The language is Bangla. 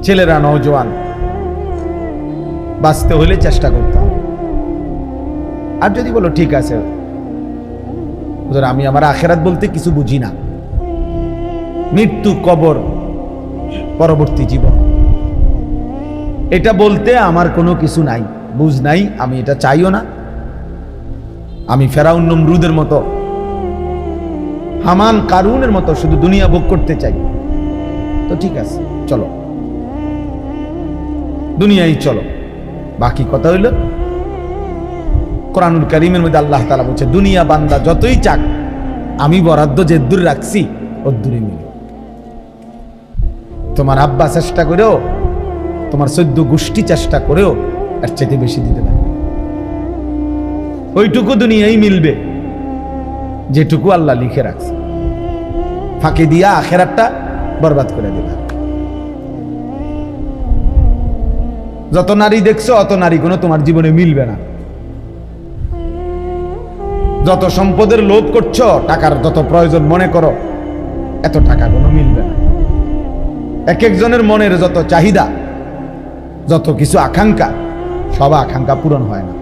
ছেলেরা নওজোয়ান, বাঁচতে হলে চেষ্টা করতে হবে। আর যদি বলো ঠিক আছে হুজুর আমি আমার আখেরাত বলতে কিছু বুঝি না, মৃত্যু, কবর, পরবর্তী জীবন, এটা বলতে আমার কোনো কিছু নাই, বুঝ নাই, আমি এটা চাইও না, আমি ফেরাউন নমরুদের মতো, হামান কারুনের মতো শুধু দুনিয়া ভোগ করতে চাই, তো ঠিক আছে চলো দুনিয়ায় চলো। বাকি কথা হইল কোরআনুল কারীমের মধ্যে আল্লাহ তাআলা বলছে দুনিয়া বান্দা যতই চাক আমি বরাদ্দ যে দূর রাখছি ওর দূরে মিলে। তোমার আব্বা চেষ্টা করেও, তোমার 14 গোষ্ঠী চেষ্টা করেও এর চাইতে বেশি দিতে পারে, ওইটুকু দুনিয়ায় মিলবে যেটুকু আল্লাহ লিখে রাখছে, ফাঁকি দিয়া আখেরাতটা বরবাদ করে দেবে। যত নারী দেখছো অত নারী কোনো তোমার জীবনে মিলবে না, যত সম্পদের লোভ করছো, টাকার যত প্রয়োজন মনে করো, এত টাকা কোনো মিলবে না। এক একজনের মনের যত চাহিদা, যত কিছু আকাঙ্ক্ষা, সব আকাঙ্ক্ষা পূরণ হয় না।